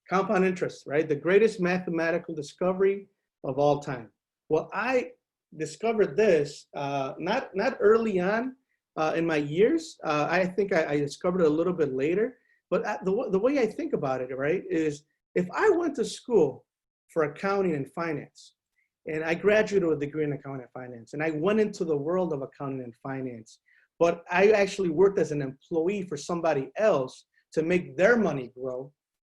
Compound interest, right? The greatest mathematical discovery of all time. Well, I discovered this not early on in my years. I think I discovered it a little bit later. But the way I think about it, right, is if I went to school for accounting and finance, and I graduated with a degree in accounting and finance, and I went into the world of accounting and finance, but I actually worked as an employee for somebody else to make their money grow,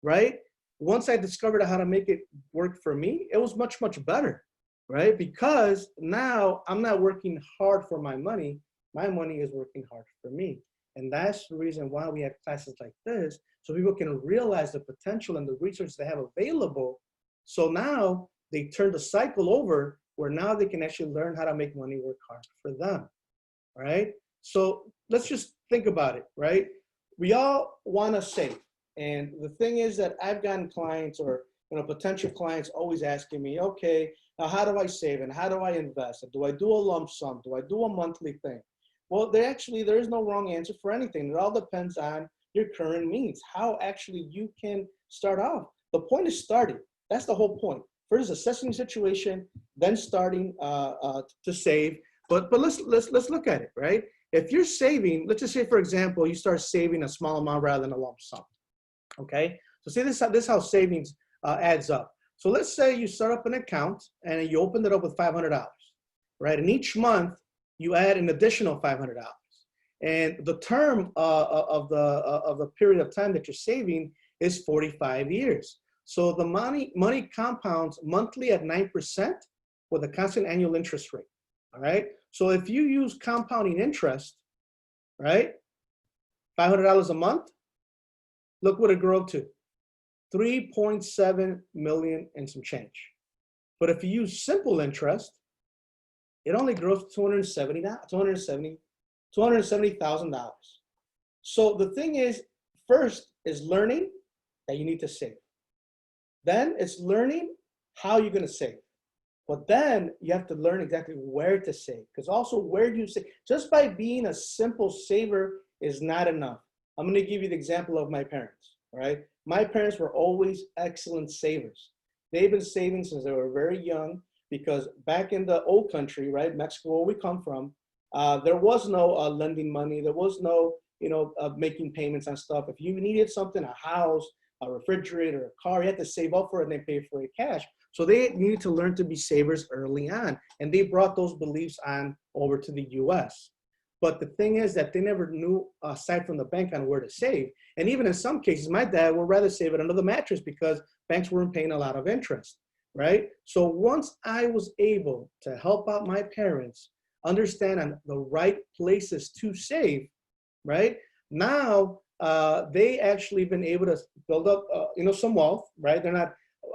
right? Once I discovered how to make it work for me, it was much, much better, right? Because now I'm not working hard for my money is working hard for me. And that's the reason why we have classes like this, so people can realize the potential and the research they have available. So now they turn the cycle over where now they can actually learn how to make money work hard for them, right? So let's just think about it, right? We all want to save. And the thing is that I've gotten clients or potential clients always asking me, okay, now how do I save and how do I invest? And do I do a lump sum? Do I do a monthly thing? Well, there is no wrong answer for anything. It all depends on your current means, how actually you can start off. The point is starting. That's the whole point. First, assessing the situation, then starting to save. But let's look at it, right? If you're saving, let's just say, for example, you start saving a small amount rather than a lump sum. Okay, so see this is how savings adds up. So let's say you start up an account and you opened it up with $500, right? And each month you add an additional $500, and the term of the period of time that you're saving is 45 years. So the money compounds monthly at 9% with a constant annual interest rate. All right. So if you use compounding interest, right, $500 a month, look what it grew up to, 3.7 million and some change. But if you use simple interest, it only grows to $270,000. So the thing is, first is learning that you need to save. Then it's learning how you're going to save. But then you have to learn exactly where to save, because also where do you save? Just by being a simple saver is not enough. I'm going to give you the example of my parents, right? My parents were always excellent savers. They've been saving since they were very young, because back in the old country, right, Mexico, where we come from, there was no lending money. There was no, making payments on stuff. If you needed something, a house, a refrigerator, a car, you had to save up for it and they pay for it cash. So they needed to learn to be savers early on. And they brought those beliefs on over to the US. But the thing is that they never knew, aside from the bank, on where to save. And even in some cases, my dad would rather save it under the mattress because banks weren't paying a lot of interest, right? So once I was able to help out my parents understand on the right places to save, right? Now, they actually been able to build up, some wealth, right? They're not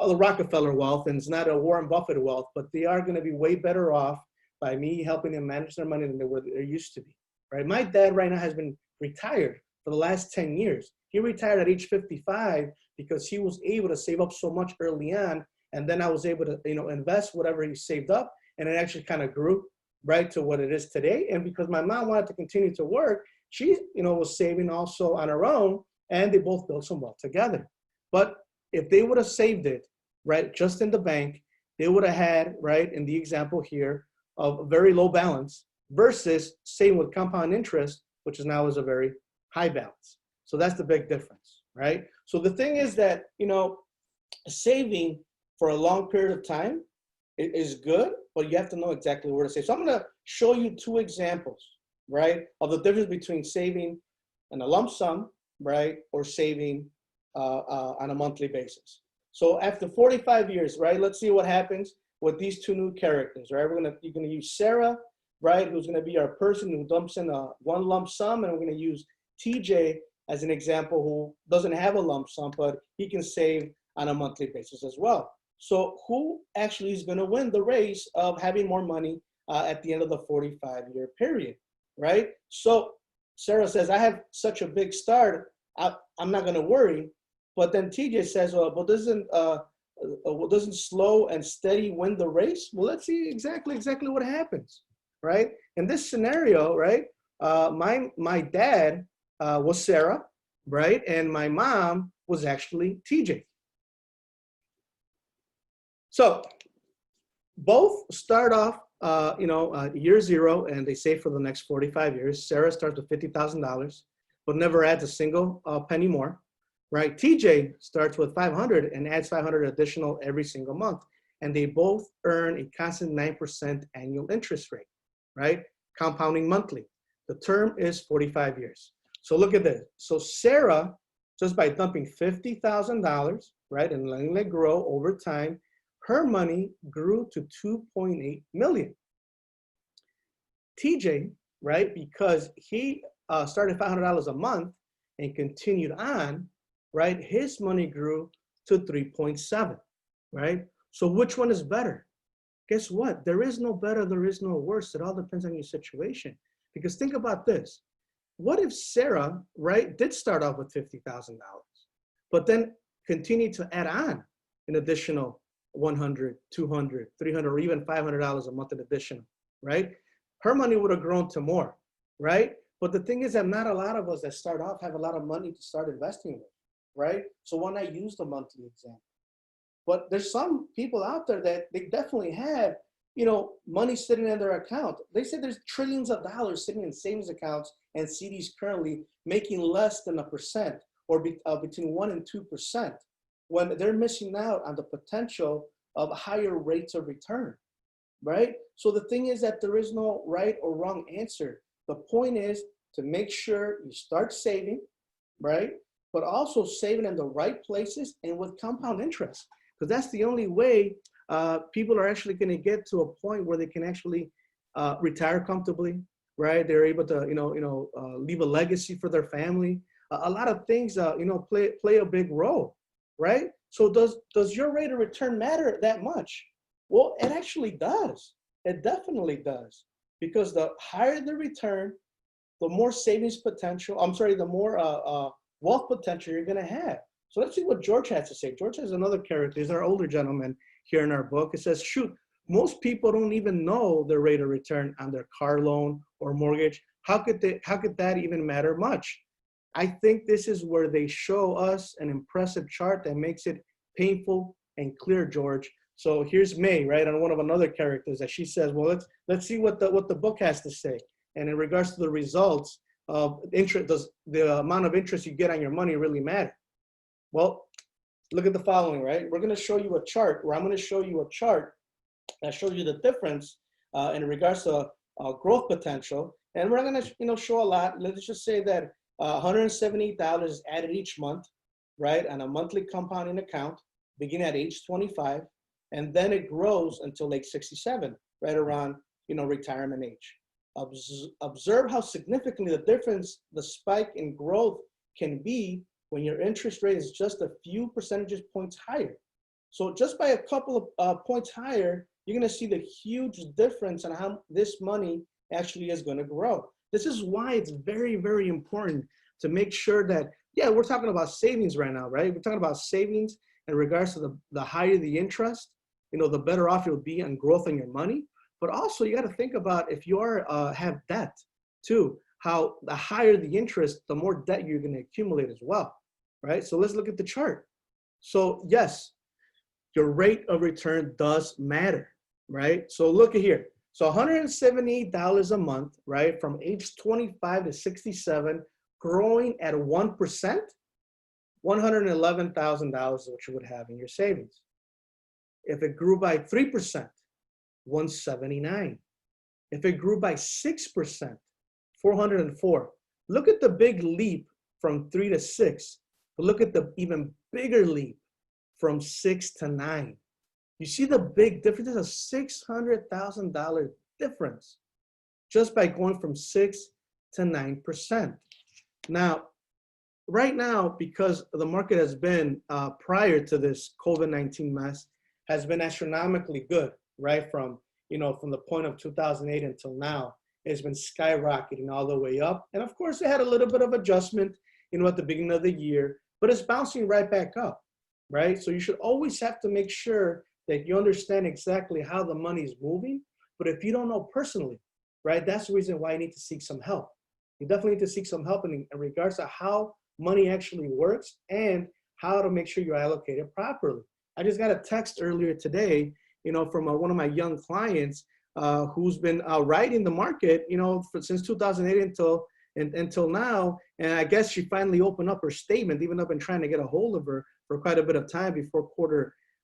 the Rockefeller wealth, and it's not a Warren Buffett wealth, but they are going to be way better off by me helping them manage their money than they used to be, right? My dad right now has been retired for the last 10 years. He retired at age 55 because he was able to save up so much early on, and then I was able to, invest whatever he saved up, and it actually kind of grew right to what it is today. And because my mom wanted to continue to work, she, was saving also on her own, and they both built some wealth together. But if they would have saved it, right, just in the bank, they would have had, right, in the example here, of a very low balance versus saving with compound interest, which is now is a very high balance. So that's the big difference, right? So the thing is that, saving for a long period of time is good, but you have to know exactly where to save. So I'm going to show you two examples, right, of the difference between saving in a lump sum, right, or saving on a monthly basis. So after 45 years, right, let's see what happens with these two new characters, right? You're gonna use Sarah, right, who's gonna be our person who dumps in one lump sum, and we're gonna use TJ as an example who doesn't have a lump sum, but he can save on a monthly basis as well. So who actually is gonna win the race of having more money at the end of the 45-year period, right? So Sarah says, I have such a big start, I'm not gonna worry. But then TJ says, well, but doesn't slow and steady win the race? Well, let's see exactly what happens, right? In this scenario, right, my dad was Sarah, right? And my mom was actually TJ, So both start off, year zero, and they save for the next 45 years. Sarah starts with $50,000, but never adds a single penny more, right? TJ starts with 500 and adds 500 additional every single month. And they both earn a constant 9% annual interest rate, right? Compounding monthly. The term is 45 years. So look at this. So Sarah, just by dumping $50,000, right, and letting it grow over time, her money grew to 2.8 million. TJ, right, because he started $500 a month and continued on, right, his money grew to 3.7, right? So which one is better? Guess what? There is no better, there is no worse. It all depends on your situation. Because think about this. What if Sarah, right, did start off with $50,000, but then continued to add on an additional 100, 200, 300, or even $500 a month in addition, right? Her money would have grown to more, right? But the thing is that not a lot of us that start off have a lot of money to start investing with, right? So why not use the monthly example? But there's some people out there that they definitely have, money sitting in their account. They say there's trillions of dollars sitting in savings accounts and CDs currently making less than 1% or between 1% and 2%, when they're missing out on the potential of higher rates of return, right? So the thing is that there is no right or wrong answer. The point is to make sure you start saving, right? But also saving in the right places and with compound interest, because that's the only way people are actually going to get to a point where they can actually retire comfortably, right? They're able to, leave a legacy for their family. A lot of things, play a big role, right? So does your rate of return matter that much? Well, it actually does. It definitely does, because the higher the return, the more savings potential. The more wealth potential you're going to have. So let's see what George has to say. George has another character. He's our older gentleman here in our book. It says, shoot, most people don't even know their rate of return on their car loan or mortgage. How could that even matter much? I think this is where they show us an impressive chart that makes it painful and clear, George. So here's May, right, on one of another characters that she says, well, let's see what the book has to say. And in regards to the results of interest, does the amount of interest you get on your money really matter? Well, look at the following, right? We're going to show you a chart where I'm going to show you a chart that shows you the difference in regards to growth potential. And we're going to, show a lot. Let's just say that $178 is added each month, right, on a monthly compounding account, beginning at age 25, and then it grows until age 67, right around, retirement age. Observe how significantly the difference, the spike in growth can be when your interest rate is just a few percentage points higher. So just by a couple of points higher, you're going to see the huge difference in how this money actually is going to grow. This is why it's very, very important to make sure that, yeah, we're talking about savings right now, right? We're talking about savings in regards to the higher the interest, the better off you'll be on growth on your money. But also you got to think about if you have debt too, how the higher the interest, the more debt you're going to accumulate as well, right? So let's look at the chart. So yes, your rate of return does matter, right? So look at here. So $178 a month, right? From age 25 to 67, growing at 1%, $111,000 is what you would have in your savings. If it grew by 3%, $179. If it grew by 6%, $404. Look at the big leap from 3 to 6, but look at the even bigger leap from 6 to 9. You see the big difference? There's a $600,000 difference just by going from 6 to 9%. Now, right now, because the market has been, prior to this COVID-19 mess, has been astronomically good, right? From the point of 2008 until now, it's been skyrocketing all the way up. And of course, it had a little bit of adjustment, at the beginning of the year, but it's bouncing right back up, right? So you should always have to make sure that you understand exactly how the money is moving. But if you don't know personally, right, that's the reason why you need to seek some help. You definitely need to seek some help in regards to how money actually works and how to make sure you allocate it properly. I just got a text earlier today, from one of my young clients who's been riding the market, since 2008 until now. And I guess she finally opened up her statement, even though I've been trying to get a hold of her for quite a bit of time before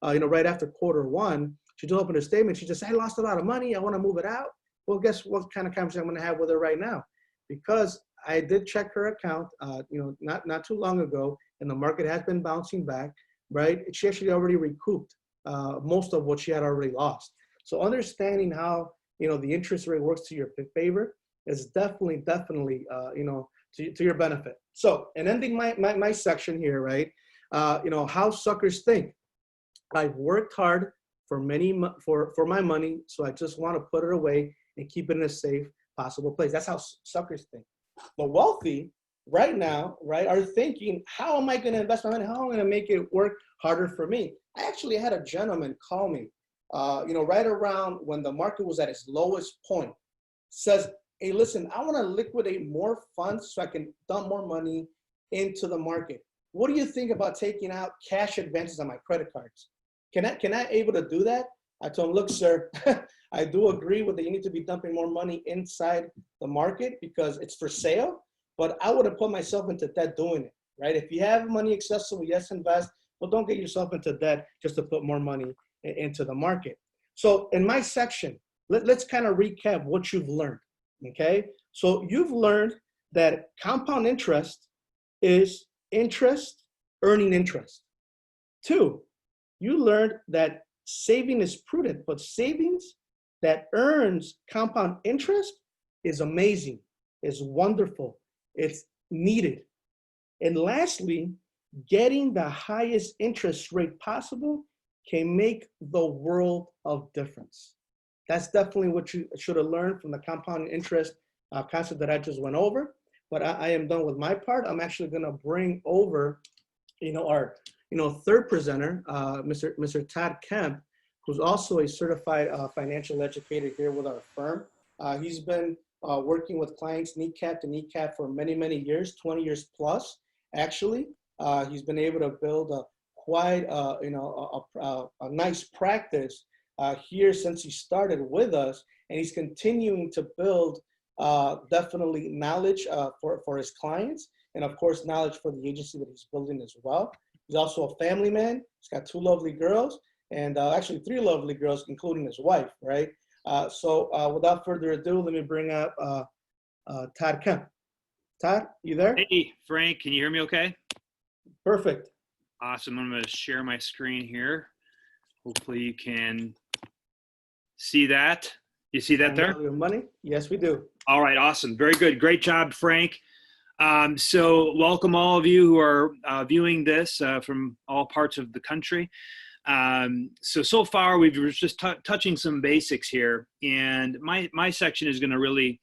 right after quarter 1. She just opened her statement. She just said, I lost a lot of money. I want to move it out. Well, guess what kind of conversation I'm going to have with her right now? Because I did check her account, not too long ago, and the market has been bouncing back, right? She actually already recouped most of what she had already lost. So understanding how, the interest rate works to your favor is definitely, to your benefit. So, and ending my section here, right? How suckers think. I've worked hard for my money, so I just want to put it away and keep it in a safe possible place. That's how suckers think. The wealthy right now, right, are thinking, how am I going to invest my money? How am I going to make it work harder for me? I actually had a gentleman call me, right around when the market was at its lowest point, says, hey, listen, I want to liquidate more funds so I can dump more money into the market. What do you think about taking out cash advances on my credit cards? Can I able to do that? I told him, look, sir, I do agree with that. You need to be dumping more money inside the market because it's for sale, but I wouldn't put myself into debt doing it, right? If you have money accessible, yes, invest, but don't get yourself into debt just to put more money into the market. So in my section, let's kind of recap what you've learned, okay? So you've learned that compound interest is interest earning interest. 2, you learned that saving is prudent, but savings that earns compound interest is amazing, is wonderful, it's needed. And lastly, getting the highest interest rate possible can make the world of difference. That's definitely what you should have learned from the compound interest concept that I just went over. But I am done with my part. I'm actually going to bring over, our third presenter, Mr. Todd Kemp, who's also a certified financial educator here with our firm. He's been working with clients kneecap to kneecap for many, many years, 20 years plus, actually. He's been able to build a nice practice here since he started with us, and he's continuing to build definitely knowledge for his clients, and of course knowledge for the agency that he's building as well. He's also a family man. He's got 2 lovely girls, and actually 3 lovely girls, including his wife, right? So without further ado, let me bring up Todd Kemp. Todd, you there? Hey, Frank, can you hear me okay? Perfect. Awesome. I'm going to share my screen here. Hopefully you can see that. You see that there? Money? Yes, we do. All right. Awesome. Very good. Great job, Frank. So welcome all of you who are viewing this from all parts of the country. So far we've just touching some basics here, and my section is going to really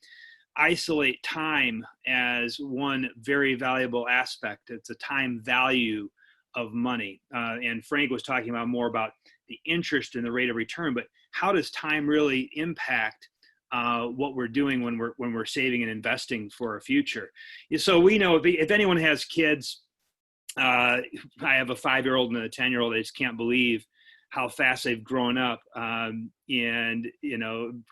isolate time as one very valuable aspect. It's a time value of money. And Frank was talking more about the interest and the rate of return, but how does time really impact what we're doing when we're saving and investing for our future? So we know if anyone has kids, I have a 5-year-old and a 10-year-old. I just can't believe how fast they've grown up, and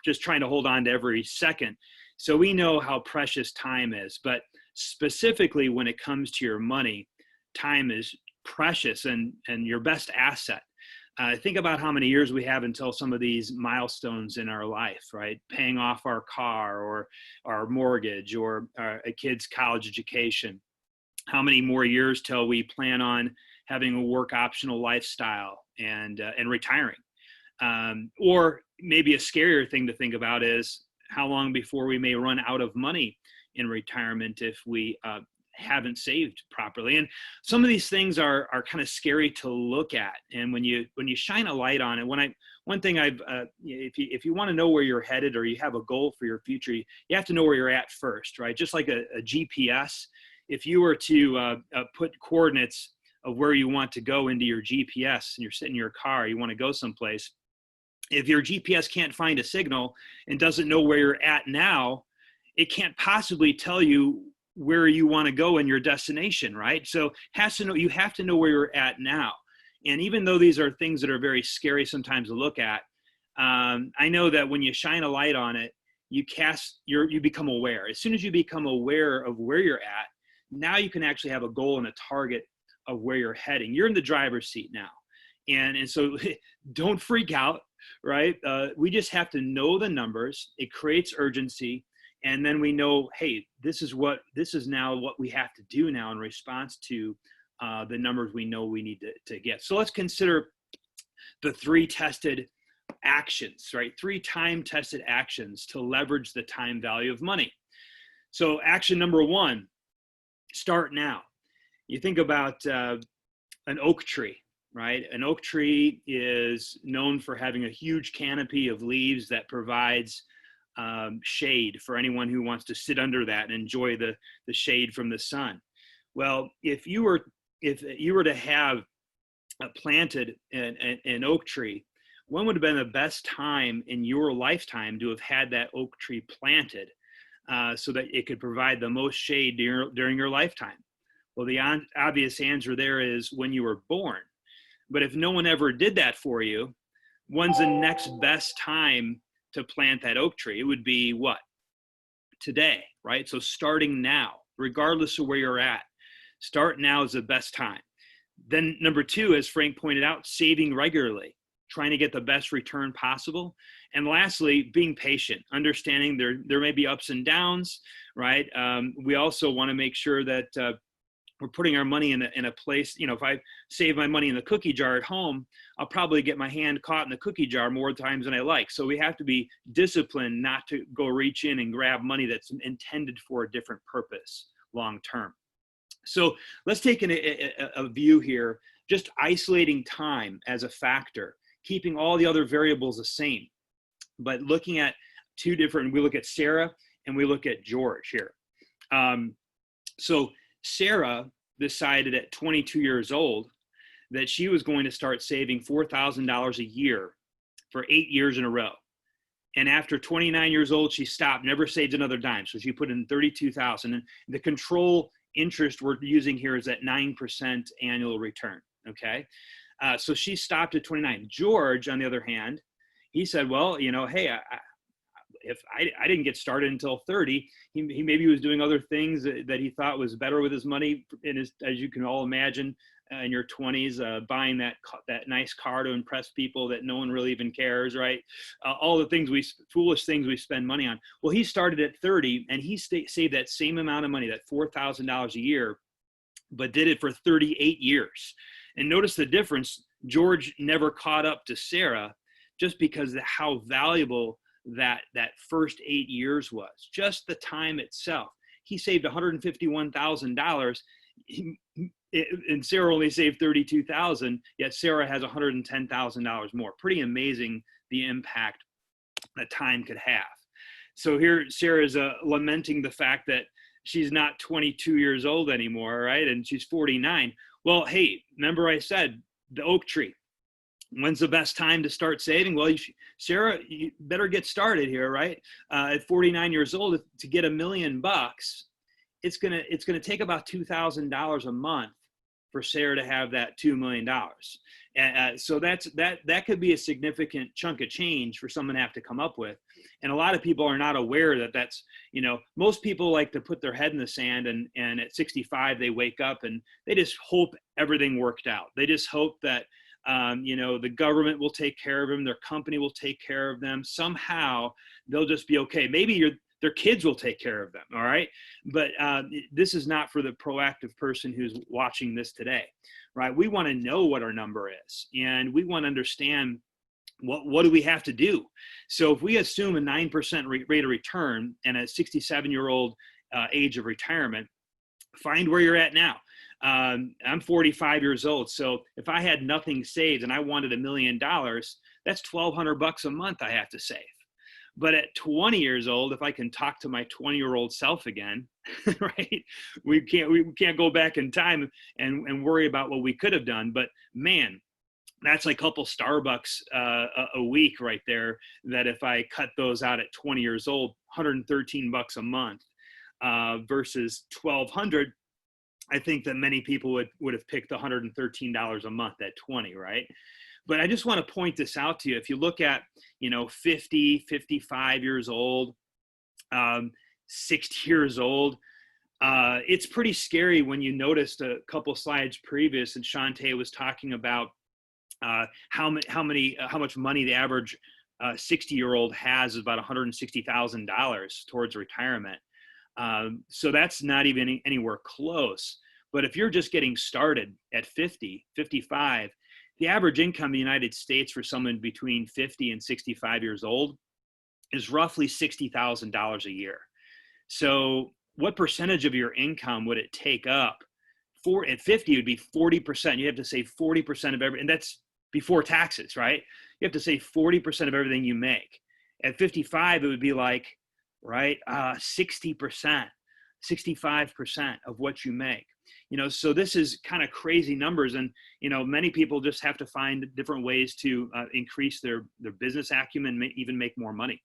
just trying to hold on to every second. So we know how precious time is, but specifically when it comes to your money, time is precious and your best asset. Think about how many years we have until some of these milestones in our life, right? Paying off our car or our mortgage or a kid's college education. How many more years till we plan on having a work optional lifestyle and retiring? Or maybe a scarier thing to think about is how long before we may run out of money in retirement if we haven't saved properly. And some of these things are kind of scary to look at. And when you shine a light on it, one thing if you want to know where you're headed or you have a goal for your future, you have to know where you're at first, right? Just like a GPS, if you were to put coordinates of where you want to go into your GPS and you're sitting in your car, you want to go someplace. If your GPS can't find a signal and doesn't know where you're at now, it can't possibly tell you where you want to go in your destination, right? So you have to know where you're at now. And even though these are things that are very scary sometimes to look at, I know that when you shine a light on it, you become aware. As soon as you become aware of where you're at, now you can actually have a goal and a target of where you're heading. You're in the driver's seat now. And so don't freak out, right? We just have to know the numbers. It creates urgency. And then we know, hey, this is now what we have to do now in response to the numbers we know we need to get. So let's consider the 3 tested actions, right? 3 time-tested actions to leverage the time value of money. So action number 1, start now. You think about an oak tree, right? An oak tree is known for having a huge canopy of leaves that provides shade for anyone who wants to sit under that and enjoy the shade from the sun. Well, if you were to have planted an oak tree, when would have been the best time in your lifetime to have had that oak tree planted so that it could provide the most shade during your lifetime? Well, the obvious answer there is when you were born. But if no one ever did that for you, when's the next best time to plant that oak tree? It would be what? Today, right? So starting now, regardless of where you're at, start now is the best time. Then number 2, as Frank pointed out, saving regularly, trying to get the best return possible. And lastly, being patient, understanding there may be ups and downs, right? We also want to make sure that we're putting our money in a place, if I save my money in the cookie jar at home, I'll probably get my hand caught in the cookie jar more times than I like. So we have to be disciplined not to go reach in and grab money that's intended for a different purpose long term. So let's take a view here, just isolating time as a factor, keeping all the other variables the same, but looking at we look at Sarah and we look at George here. So Sarah decided at 22 years old that she was going to start saving $4,000 a year for 8 years in a row. And after 29 years old, she stopped, never saved another dime. So she put in $32,000. And the control interest we're using here is at 9% annual return. Okay. So she stopped at 29. George, on the other hand, he said, well, hey, if I didn't get started until 30, he maybe was doing other things that he thought was better with his money. As you can all imagine, in your 20s, buying that nice car to impress people that no one really even cares, right? All the foolish things we spend money on. Well, he started at 30 and he saved that same amount of money, that $4,000 a year, but did it for 38 years. And notice the difference. George never caught up to Sarah just because of how valuable that first 8 years was, just the time itself. He saved $151,000 and Sarah only saved $32,000, yet Sarah has $110,000 more. Pretty amazing the impact that time could have. So here Sarah is lamenting the fact that she's not 22 years old anymore, right? And she's 49. Well, hey, remember I said the oak tree. When's the best time to start saving? Well, Sarah, you better get started here, right? At 49 years old, to get $1 million, it's gonna take about $2,000 a month for Sarah to have that $2 million. So that could be a significant chunk of change for someone to have to come up with. And a lot of people are not aware that that's, most people like to put their head in the sand and at 65 they wake up and they just hope everything worked out. They just hope that the government will take care of them, their company will take care of them. Somehow they'll just be okay. Maybe their kids will take care of them, all right? But this is not for the proactive person who's watching this today, right? We want to know what our number is, and we want to understand what do we have to do. So if we assume a 9% rate of return and a 67-year-old age of retirement, find where you're at now. I'm 45 years old. So if I had nothing saved and I wanted $1 million, that's $1,200 a month I have to save. But at 20 years old, if I can talk to my 20-year-old self again, right? We can't go back in time and worry about what we could have done. But man, that's like a couple Starbucks a week right there. That if I cut those out at 20 years old, $113 a month versus $1,200. I think that many people would have picked $113 a month at 20, right? But I just want to point this out to you. If you look at, 50, 55 years old, 60 years old, it's pretty scary when you noticed a couple slides previous, and Shantae was talking about how much money the average 60-year-old has, is about $160,000 towards retirement. So that's not even anywhere close. But if you're just getting started at 50, 55, the average income in the United States for someone between 50 and 65 years old is roughly $60,000 a year. So what percentage of your income would it take up? At 50, it would be 40%. You have to save 40% of and that's before taxes, right? You have to save 40% of everything you make. At 55, it would be like, right, 60%, 65% of what you make. So this is kind of crazy numbers, and many people just have to find different ways to increase their business acumen, even make more money.